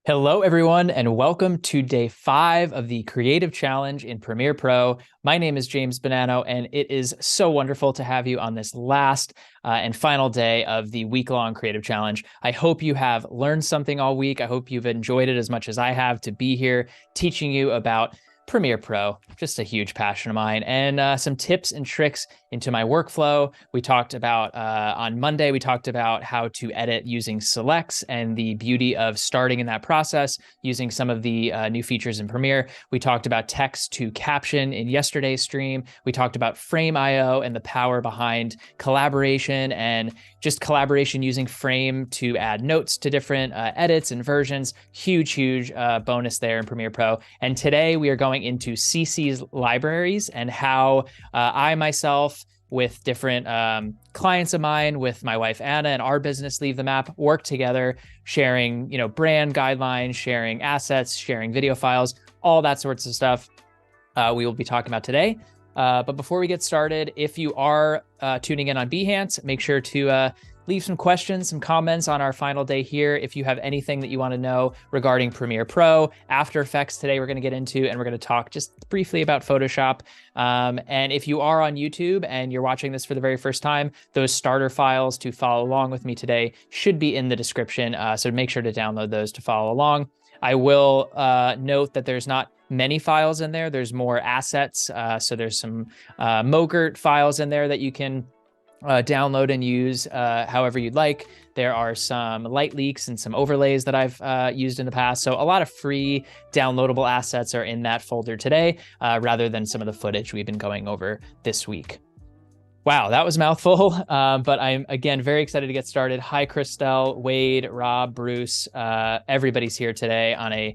Hello, everyone, and welcome to day 5 of the Creative Challenge in Premiere Pro. My name is James Bonanno, and it is so wonderful to have you on this last and final day of the week-long Creative Challenge. I hope you have learned something all week. I hope you've enjoyed it as much as I have to be here teaching you about Premiere Pro, just a huge passion of mine, and some tips and tricks into my workflow. We talked about, on Monday, we talked about how to edit using selects and the beauty of starting in that process using some of the new features in Premiere. We talked about text to caption in yesterday's stream. We talked about Frame IO and the power behind collaboration and just collaboration using Frame to add notes to different edits and versions. Huge bonus there in Premiere Pro. And today we are going into CC's libraries and how I myself, with different clients of mine, with my wife Anna and our business Leave the Map, work together, sharing brand guidelines, sharing assets, sharing video files, all that sorts of stuff we will be talking about today. But before we get started, if you are tuning in on Behance, make sure to leave some questions, some comments on our final day here. If you have anything that you want to know regarding Premiere Pro, After Effects today we're going to get into, and we're going to talk just briefly about Photoshop. And if you are on YouTube and you're watching this for the very first time, those starter files to follow along with me today should be in the description. So make sure to download those to follow along. I will note that there's not many files in there. There's more assets. So there's some MOGRT files in there that you can download and use however you'd like. There are some light leaks and some overlays that I've used in the past. So a lot of free downloadable assets are in that folder today, rather than some of the footage we've been going over this week. Wow, that was a mouthful, but I'm, again, very excited to get started. Hi, Christelle, Wade, Rob, Bruce. Everybody's here today on a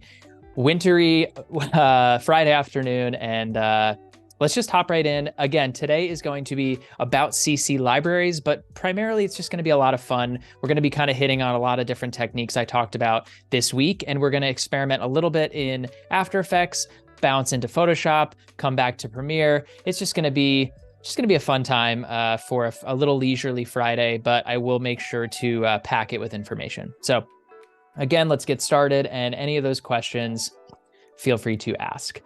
wintry Friday afternoon, and let's just hop right in. Again, today is going to be about CC libraries, but primarily it's just going to be a lot of fun. We're going to be kind of hitting on a lot of different techniques I talked about this week, and we're going to experiment a little bit in After Effects, bounce into Photoshop, come back to Premiere. It's just going to be a fun time for a little leisurely Friday, but I will make sure to pack it with information. So again, let's get started, and any of those questions, feel free to ask.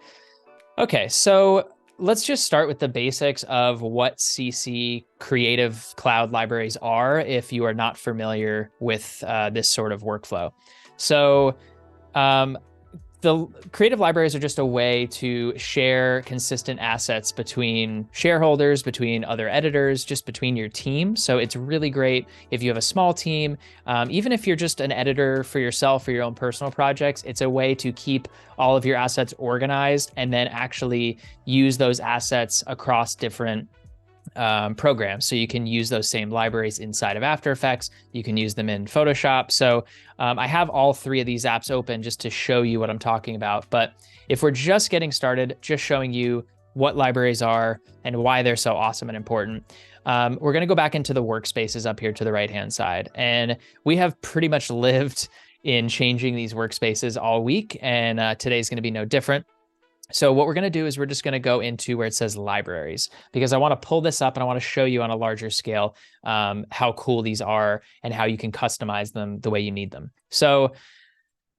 Okay, so let's just start with the basics of what CC Creative Cloud libraries are if you are not familiar with this sort of workflow. So the creative libraries are just a way to share consistent assets between shareholders, between other editors, just between your team. So it's really great if you have a small team, even if you're just an editor for yourself or your own personal projects. It's a way to keep all of your assets organized and then actually use those assets across different programs. So you can use those same libraries inside of After Effects. You can use them in Photoshop. So I have all three of these apps open just to show you what I'm talking about. But if we're just getting started, just showing you what libraries are and why they're so awesome and important, we're going to go back into the workspaces up here to the right-hand side. And we have pretty much lived in changing these workspaces all week, and today's going to be no different. So what we're going to do is we're just going to go into where it says libraries, because I want to pull this up and I want to show you on a larger scale how cool these are and how you can customize them the way you need them. So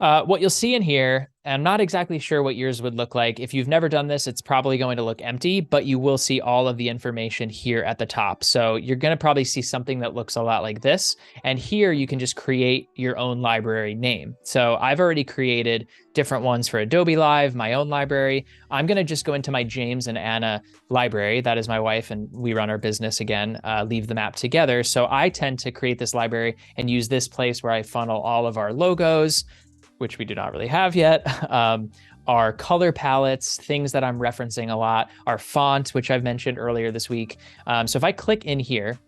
what you'll see in here, and I'm not exactly sure what yours would look like. If you've never done this, it's probably going to look empty, but you will see all of the information here at the top. So you're going to probably see something that looks a lot like this. And here you can just create your own library name. So I've already created different ones for Adobe Live, my own library. I'm going to just go into my James and Anna library. That is my wife, and we run our business again, Leave the Map together. So I tend to create this library and use this place where I funnel all of our logos, which we do not really have yet, our color palettes, things that I'm referencing a lot, our font, which I've mentioned earlier this week. So if I click in here,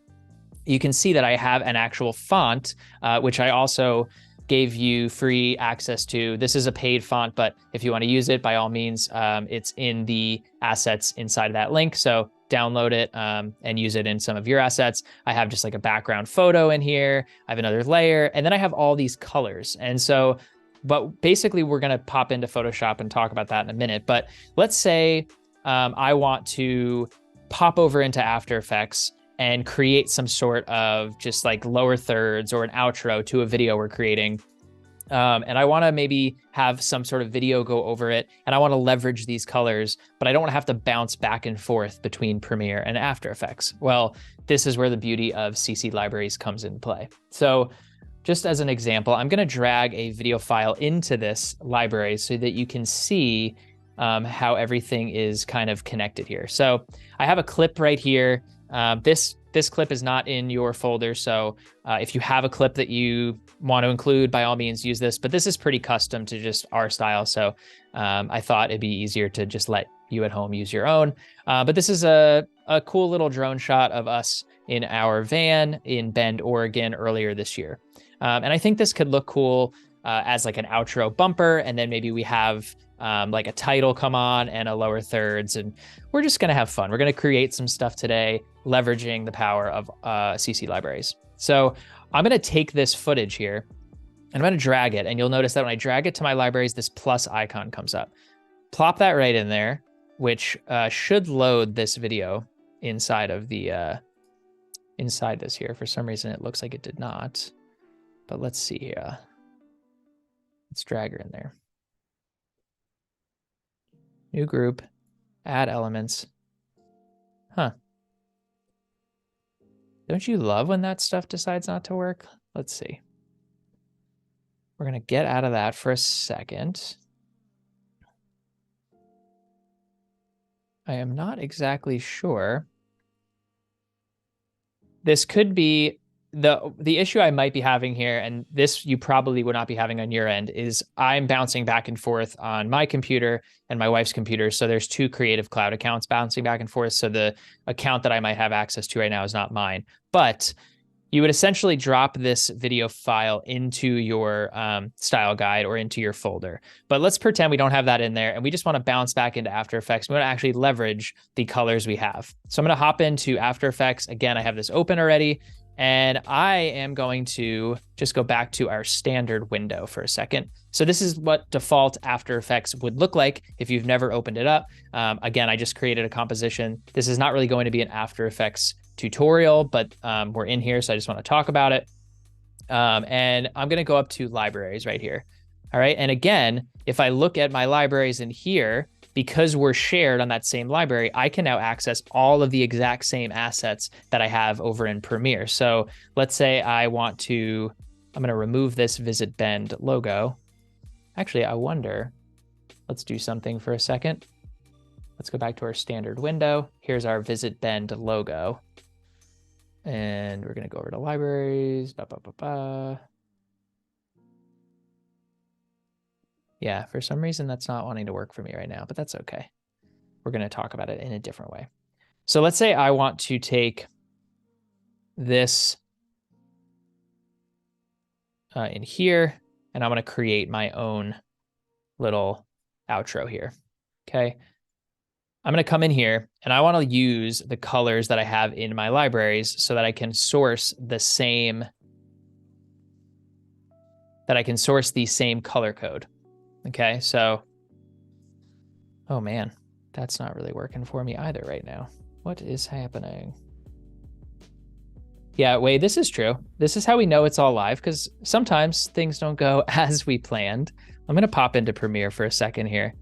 you can see that I have an actual font, which I also gave you free access to. This is a paid font, but if you want to use it, by all means, it's in the assets inside of that link. So download it and use it in some of your assets. I have just like a background photo in here. I have another layer, and then I have all these colors. And so, but basically we're going to pop into Photoshop and talk about that in a minute. But let's say I want to pop over into After Effects and create some sort of just like lower thirds or an outro to a video we're creating. And I want to maybe have some sort of video go over it, and I want to leverage these colors, but I don't want to have to bounce back and forth between Premiere and After Effects. Well, this is where the beauty of CC libraries comes in play. So just as an example, I'm going to drag a video file into this library so that you can see how everything is kind of connected here. So I have a clip right here. This clip is not in your folder, so if you have a clip that you want to include, by all means use this, but this is pretty custom to just our style, so I thought it'd be easier to just let you at home use your own. But this is a cool little drone shot of us in our van in Bend, Oregon earlier this year. And I think this could look cool as like an outro bumper, and then maybe we have like a title come on and a lower thirds, and we're just gonna have fun. We're gonna create some stuff today, leveraging the power of CC libraries. So I'm gonna take this footage here, and I'm gonna drag it, and you'll notice that when I drag it to my libraries, this plus icon comes up. Plop that right in there, which should load this video inside of the, inside this here. For some reason, it looks like it did not, but let's see here. Let's drag her in there. New group, add elements. Huh. Don't you love when that stuff decides not to work? Let's see. We're gonna get out of that for a second. I am not exactly sure. This could be the issue I might be having here, and this you probably would not be having on your end, is I'm bouncing back and forth on my computer and my wife's computer. So there's two Creative Cloud accounts bouncing back and forth. So the account that I might have access to right now is not mine. But you would essentially drop this video file into your style guide or into your folder. But let's pretend we don't have that in there, and we just want to bounce back into After Effects. We want to actually leverage the colors we have. So I'm going to hop into After Effects. Again, I have this open already. And I am going to just go back to our standard window for a second. So this is what default After Effects would look like if you've never opened it up. Again, I just created a composition. This is not really going to be an After Effects tutorial, but we're in here, so I just want to talk about it. And I'm going to go up to libraries right here. All right. And again, if I look at my libraries in here, because we're shared on that same library, I can now access all of the exact same assets that I have over in Premiere. So let's say I want to, I'm going to remove this Visit Bend logo. Actually, I wonder, let's do something for a second. Let's go back to our standard window. Here's our Visit Bend logo. And we're going to go over to libraries. Yeah, for some reason that's not wanting to work for me right now, but that's okay. We're going to talk about it in a different way. So let's say I want to take this in here, and I'm going to create my own little outro here. Okay. I'm going to come in here, and I want to use the colors that I have in my libraries so that I can source the same, the same color code. Okay, so, oh man, that's not really working for me either right now. What is happening? Yeah, wait, this is true. This is how we know it's all live, because sometimes things don't go as we planned. I'm gonna pop into Premiere for a second here,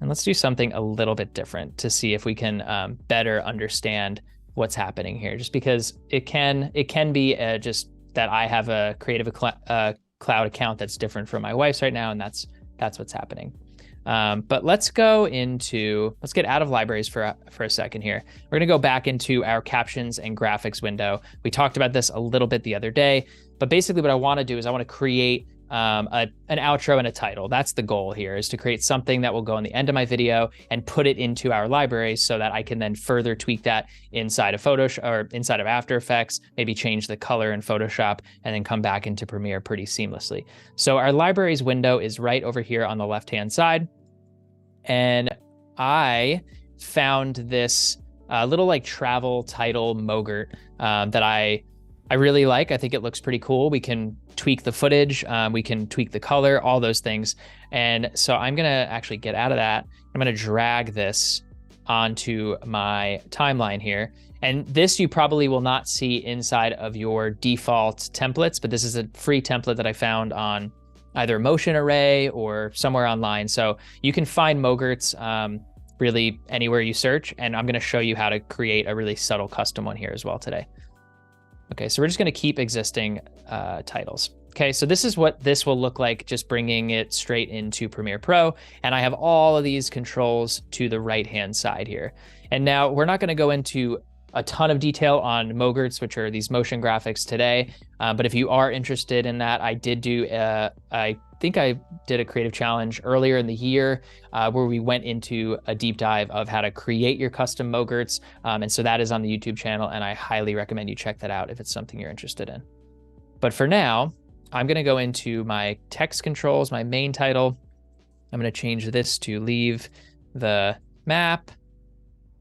and let's do something a little bit different to see if we can better understand what's happening here. Just because it can be just that I have a Creative Cloud account that's different from my wife's right now, and that's what's happening. But let's get out of libraries for a second here. We're gonna go back into our captions and graphics window. We talked about this a little bit the other day, but basically what I wanna do is I wanna create an outro and a title. That's the goal here, is to create something that will go on the end of my video and put it into our library so that I can then further tweak that inside of Photoshop or inside of After Effects, maybe change the color in Photoshop, and then come back into Premiere pretty seamlessly. So our libraries window is right over here on the left-hand side. And I found this little like travel title MOGRT that I really like. I think it looks pretty cool. We can tweak the footage, we can tweak the color, all those things. And so I'm gonna actually get out of that. I'm gonna drag this onto my timeline here. And this you probably will not see inside of your default templates, but this is a free template that I found on either Motion Array or somewhere online. So you can find MOGRTs really anywhere you search, and I'm gonna show you how to create a really subtle custom one here as well today. Okay, so we're just gonna keep existing titles. Okay, so this is what this will look like, just bringing it straight into Premiere Pro. And I have all of these controls to the right-hand side here. And now we're not gonna go into a ton of detail on MOGRTs, which are these motion graphics today. But if you are interested in that, I did do, I think I did a creative challenge earlier in the year where we went into a deep dive of how to create your custom MOGRTs. And so that is on the YouTube channel, and I highly recommend you check that out if it's something you're interested in. But for now, I'm gonna go into my text controls, my main title. I'm gonna change this to leave the map.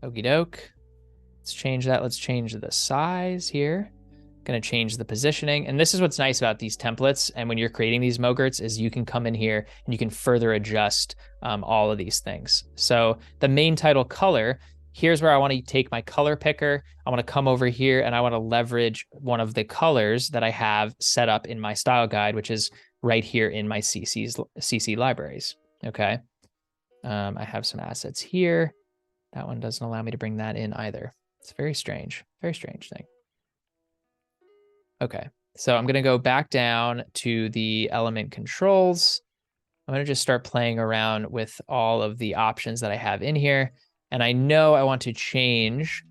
Okie doke. Let's change that. Let's change the size here. Gonna change the positioning. And this is what's nice about these templates. And when you're creating these MOGRTs is you can come in here and you can further adjust all of these things. So the main title color, here's where I want to take my color picker. I want to come over here and I want to leverage one of the colors that I have set up in my style guide, which is right here in my CC libraries. Okay. I have some assets here. That one doesn't allow me to bring that in either. It's very strange thing. Okay, so I'm gonna go back down to the element controls. I'm gonna just start playing around with all of the options that I have in here. And I know I want to change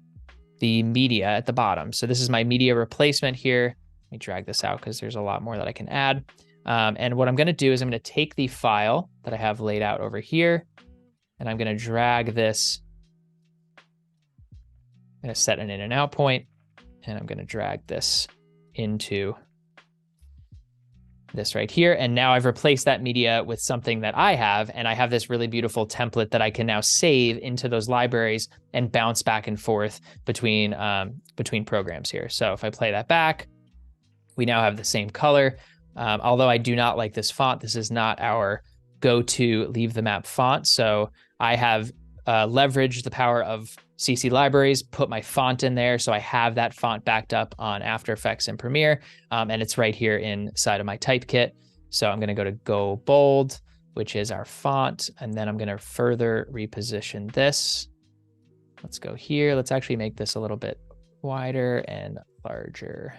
the media at the bottom. So this is my media replacement here. Let me drag this out because there's a lot more that I can add. And what I'm gonna do is I'm gonna take the file that I have laid out over here, and I'm gonna drag this. I'm gonna set an in and out point, and I'm gonna drag this into this right here. And now I've replaced that media with something that I have, and I have this really beautiful template that I can now save into those libraries and bounce back and forth between programs here. So if I play that back, we now have the same color. Although I do not like this font, this is not our go-to leave the map font. So I have leveraged the power of CC libraries, put my font in there. So I have that font backed up on After Effects and Premiere, and it's right here inside of my type kit. So I'm gonna go to Go Bold, which is our font. And then I'm gonna further reposition this. Let's go here. Let's actually make this a little bit wider and larger.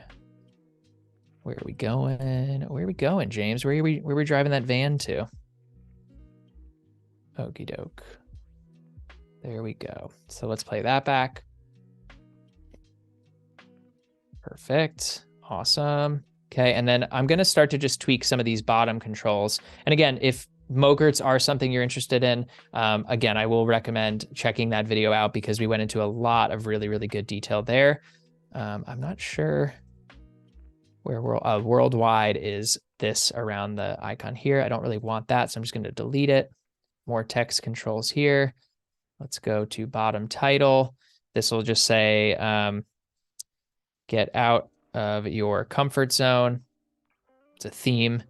Where are we going? Where are we going, James? Where are we driving that van to? Okie doke. There we go. So let's play that back. Perfect. Awesome. Okay, and then I'm gonna start to just tweak some of these bottom controls. And again, if MOGRTs are something you're interested in, again, I will recommend checking that video out because we went into a lot of really, really good detail there. I'm not sure where worldwide is this around the icon here. I don't really want that, so I'm just gonna delete it. More text controls here. Let's go to bottom title. This will just say, get out of your comfort zone. It's a theme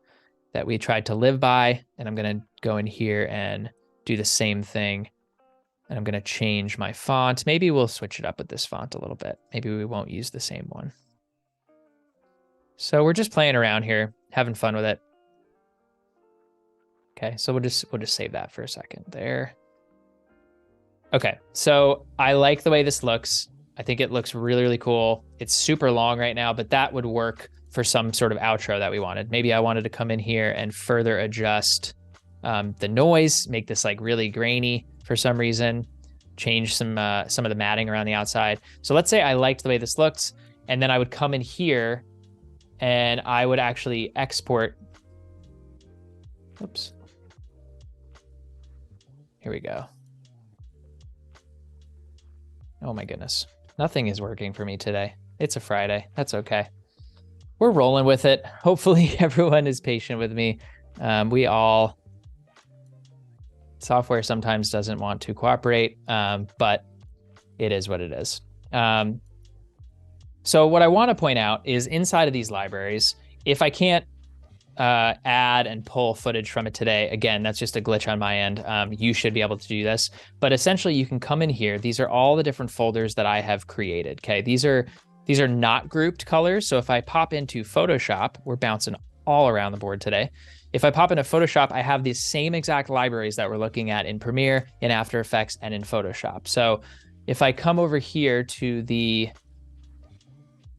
that we tried to live by. And I'm gonna go in here and do the same thing. And I'm gonna change my font. Maybe we'll switch it up with this font a little bit. Maybe we won't use the same one. So we're just playing around here, having fun with it. Okay, so we'll just save that for a second there. Okay, so I like the way this looks. I think it looks really, really cool. It's super long right now, but that would work for some sort of outro that we wanted. Maybe I wanted to come in here and further adjust the noise, make this like really grainy for some reason, change some of the matting around the outside. So let's say I liked the way this looks, and then I would come in here and I would actually export. Oops. Here we go. Oh my goodness. Nothing is working for me today. It's a Friday. That's okay. We're rolling with it. Hopefully everyone is patient with me. Software sometimes doesn't want to cooperate, but it is what it is. So what I want to point out is inside of these libraries, if I can't add and pull footage from it today, again, that's just a glitch on my end. You should be able to do this, but essentially you can come in here. These are all the different folders that I have created. Okay, these are not grouped colors. So if I pop into Photoshop, we're bouncing all around the board today. if I pop into Photoshop, I have these same exact libraries that we're looking at in Premiere, in After Effects, and in Photoshop. So if I come over here to the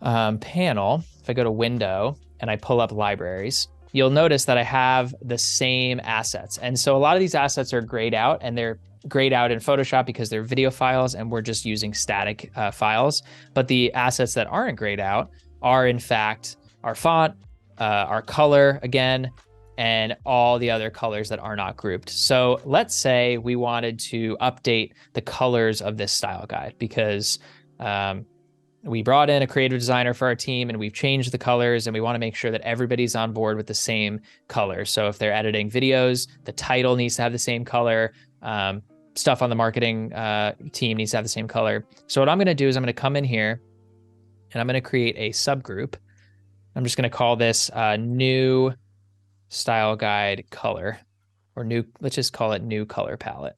panel, if I go to Window and I pull up Libraries, you'll notice that I have the same assets. And so a lot of these assets are grayed out, and they're grayed out in Photoshop because they're video files and we're just using static files. But the assets that aren't grayed out are in fact our font, our color again, and all the other colors that are not grouped. So let's say we wanted to update the colors of this style guide because we brought in a creative designer for our team and we've changed the colors, and we want to make sure that everybody's on board with the same color. So if they're editing videos, the title needs to have the same color. Stuff on the marketing team needs to have the same color. So what I'm going to do is I'm going to come in here and I'm going to create a subgroup. I'm just going to call this new style guide color, or new, let's just call it new color palette.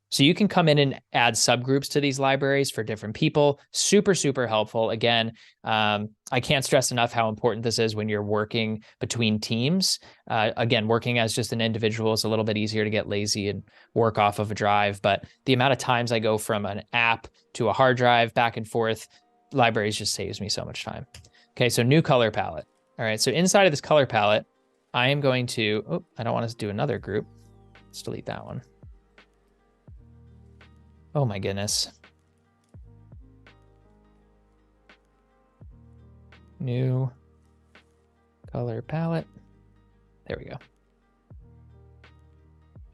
So you can come in and add subgroups to these libraries for different people. Super, super helpful. Again, I can't stress enough how important this is when you're working between teams. Again, working as just an individual is a little bit easier to get lazy and work off of a drive, but the amount of times I go from an app to a hard drive back and forth, libraries just saves me so much time. Okay, so new color palette. All right, so inside of this color palette, I am going to, oh, I don't want to do another group. Let's delete that one. Oh my goodness. New color palette. There we go.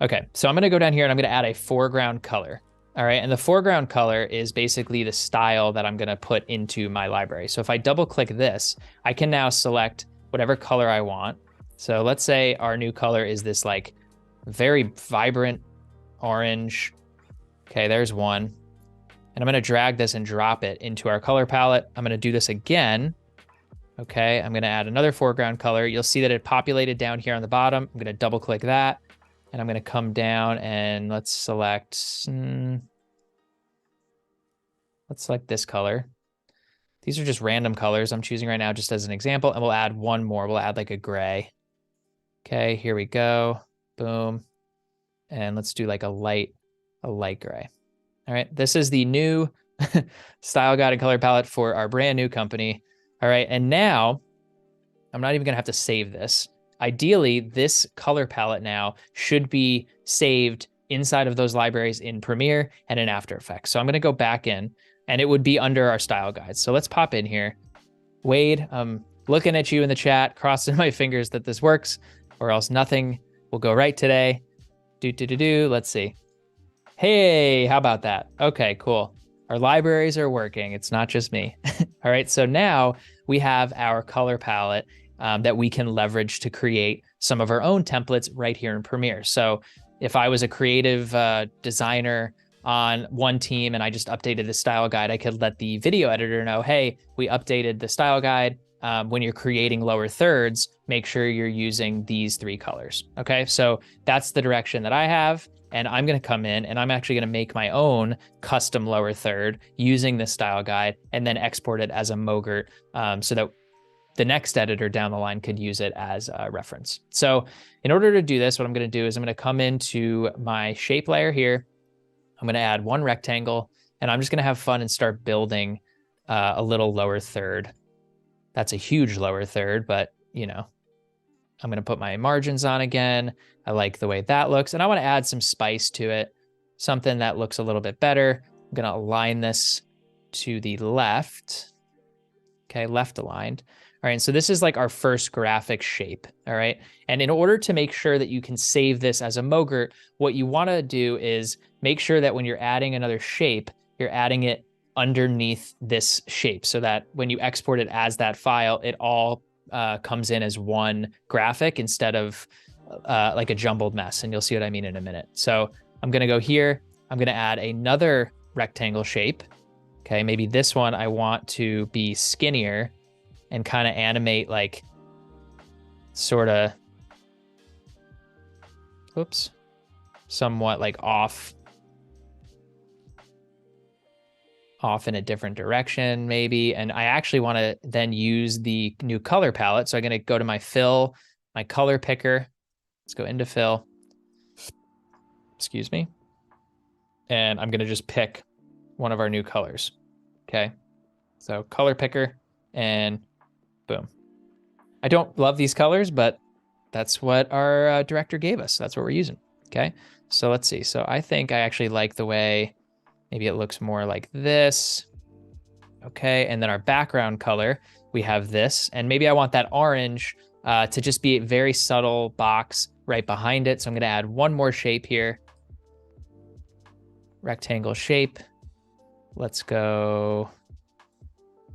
Okay, so I'm gonna go down here and I'm gonna add a foreground color. All right, and the foreground color is basically the style that I'm gonna put into my library. So if I double click this, I can now select whatever color I want. So let's say our new color is this like very vibrant orange. Okay, there's one. And I'm gonna drag this and drop it into our color palette. I'm gonna do this again. Okay, I'm gonna add another foreground color. You'll see that it populated down here on the bottom. I'm gonna double click that, and I'm gonna come down and let's select this color. These are just random colors I'm choosing right now just as an example, and we'll add one more. We'll add like a gray. Okay, here we go. Boom. And let's do like a light gray. All right, this is the new style guide and color palette for our brand new company. All right, and now I'm not even gonna have to save this. Ideally, this color palette now should be saved inside of those libraries in Premiere and in After Effects. So I'm gonna go back in, and it would be under our style guides. So let's pop in here. Wade, I'm looking at you in the chat, crossing my fingers that this works, or else nothing will go right today. Let's see. Hey, how about that? Okay, cool. Our libraries are working. It's not just me. All right, so now we have our color palette that we can leverage to create some of our own templates right here in Premiere. So if I was a creative designer on one team and I just updated the style guide, I could let the video editor know, hey, we updated the style guide. When you're creating lower thirds, make sure you're using these 3 colors. Okay, so that's the direction that I have. And I'm gonna come in and I'm actually gonna make my own custom lower third using this style guide and then export it as a MOGRT so that the next editor down the line could use it as a reference. So in order to do this, what I'm gonna do is I'm gonna come into my shape layer here. I'm gonna add one rectangle, and I'm just gonna have fun and start building a little lower third. That's a huge lower third, but you know, I'm gonna put my margins on again. I like the way that looks, and I wanna add some spice to it, something that looks a little bit better. I'm gonna align this to the left. Okay, left aligned. All right, so this is like our first graphic shape, all right? And in order to make sure that you can save this as a MOGRT, what you wanna do is make sure that when you're adding another shape, you're adding it underneath this shape so that when you export it as that file, it all comes in as one graphic instead of like a jumbled mess. And you'll see what I mean in a minute. So I'm gonna go here, I'm gonna add another rectangle shape. Okay, maybe this one I want to be skinnier and kind of animate like sort of, oops, somewhat like off in a different direction maybe. And I actually want to then use the new color palette. So I'm going to go to my fill my color picker. Let's go into fill. Excuse me. And I'm going to just pick one of our new colors. Okay. So color picker and boom. I don't love these colors, but that's what our director gave us. That's what we're using. Okay. So let's see. So I think I actually like the way maybe it looks more like this. Okay. And then our background color, we have this. And maybe I want that orange to just be a very subtle box right behind it. So I'm going to add one more shape here. Rectangle shape. Let's go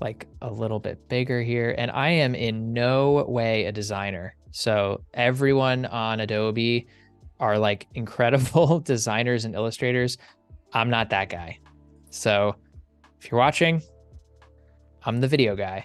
like a little bit bigger here. And I am in no way a designer. So everyone on Adobe are like incredible designers and illustrators. I'm not that guy. So if you're watching, I'm the video guy.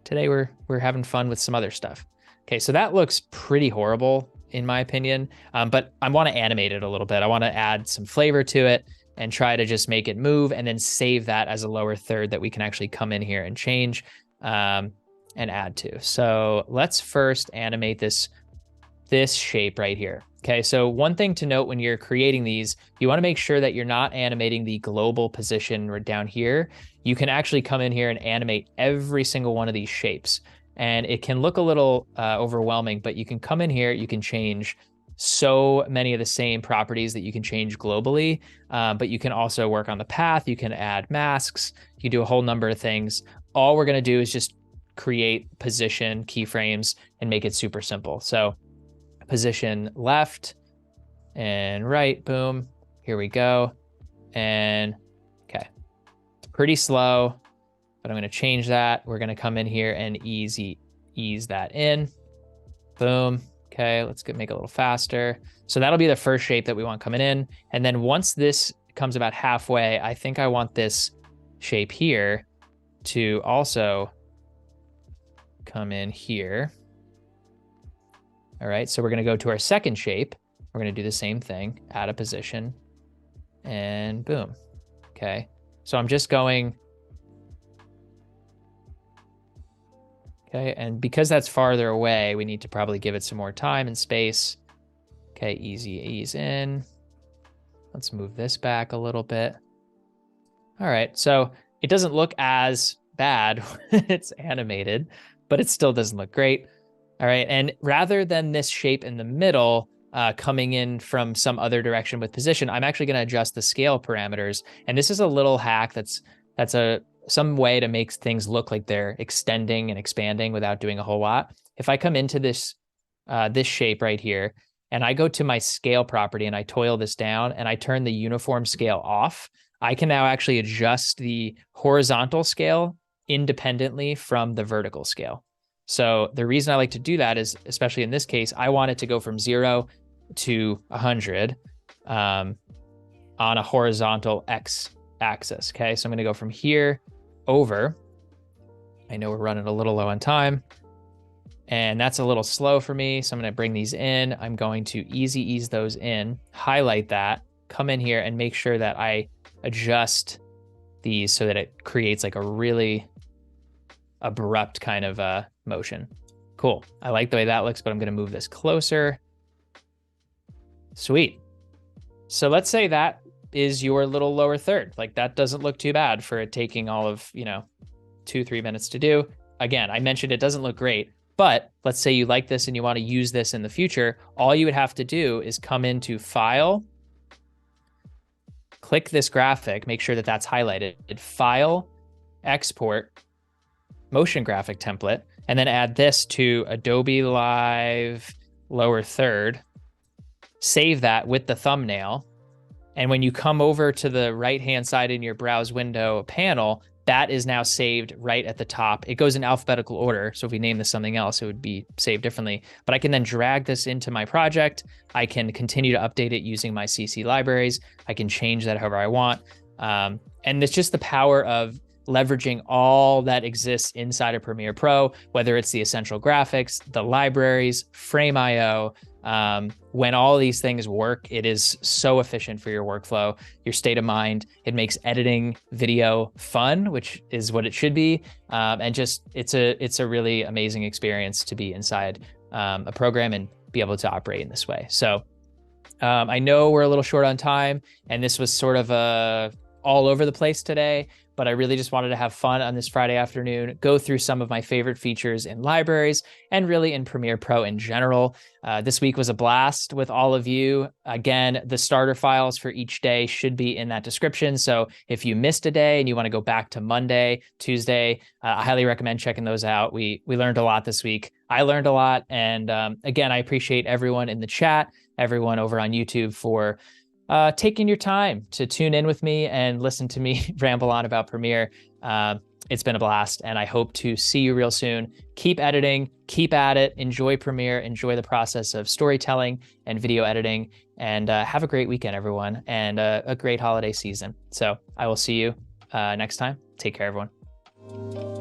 Today we're having fun with some other stuff. Okay, so that looks pretty horrible in my opinion, but I want to animate it a little bit. I want to add some flavor to it and try to just make it move and then save that as a lower third that we can actually come in here and change and add to. So let's first animate this shape right here. Okay, so one thing to note when you're creating these, you want to make sure that you're not animating the global position right down here. You can actually come in here and animate every single one of these shapes. And it can look a little overwhelming, but you can come in here, you can change so many of the same properties that you can change globally, but you can also work on the path, you can add masks, you can do a whole number of things. All we're gonna do is just create position keyframes and make it super simple. So position left and right, boom, here we go. And okay, it's pretty slow, but I'm gonna change that. We're gonna come in here and ease that in, boom. Okay, let's make it a little faster. So that'll be the first shape that we want coming in. And then once this comes about halfway, I think I want this shape here to also come in here. All right, so we're gonna go to our second shape. We're gonna do the same thing, add a position, and boom. Okay, so I'm just going, okay, and because that's farther away, we need to probably give it some more time and space. Okay, ease in. Let's move this back a little bit. All right, so it doesn't look as bad when it's animated, but it still doesn't look great. All right, and rather than this shape in the middle coming in from some other direction with position, I'm actually gonna adjust the scale parameters. And this is a little hack that's some way to make things look like they're extending and expanding without doing a whole lot. If I come into this shape right here, and I go to my scale property and I toil this down and I turn the uniform scale off, I can now actually adjust the horizontal scale independently from the vertical scale. So the reason I like to do that is, especially in this case, I want it to go from 0 to 100 on a horizontal X axis. Okay, so I'm gonna go from here over. I know we're running a little low on time and that's a little slow for me. So I'm gonna bring these in. I'm going to ease those in, highlight that, come in here and make sure that I adjust these so that it creates like a really abrupt kind of motion. Cool, I like the way that looks, but I'm gonna move this closer. Sweet. So let's say that is your little lower third. Like that doesn't look too bad for it taking all of, 2-3 minutes to do. Again, I mentioned it doesn't look great, but let's say you like this and you want to use this in the future. All you would have to do is come into File, click this graphic, make sure that that's highlighted, File, Export, Motion Graphic Template, and then add this to Adobe Live lower third, save that with the thumbnail. And when you come over to the right-hand side in your browse window panel, that is now saved right at the top. It goes in alphabetical order. So if we name this something else, it would be saved differently. But I can then drag this into my project. I can continue to update it using my CC libraries. I can change that however I want. And it's just the power of leveraging all that exists inside of Premiere Pro, whether it's the essential graphics, the libraries, Frame.io, When all these things work, it is so efficient for your workflow, your state of mind. It makes editing video fun, which is what it should be. And just, it's a really amazing experience to be inside a program and be able to operate in this way. So I know we're a little short on time, and this was sort of all over the place today, but I really just wanted to have fun on this Friday afternoon, go through some of my favorite features in libraries and really in Premiere Pro in general. This week was a blast with all of you. Again, the starter files for each day should be in that description. So if you missed a day and you want to go back to Monday, Tuesday, I highly recommend checking those out. We learned a lot this week. I learned a lot. And again, I appreciate everyone in the chat, everyone over on YouTube for taking your time to tune in with me and listen to me ramble on about Premiere. It's been a blast, and I hope to see you real soon. Keep editing, keep at it, enjoy Premiere, enjoy the process of storytelling and video editing, and have a great weekend, everyone, and a great holiday season. So I will see you next time. Take care, everyone.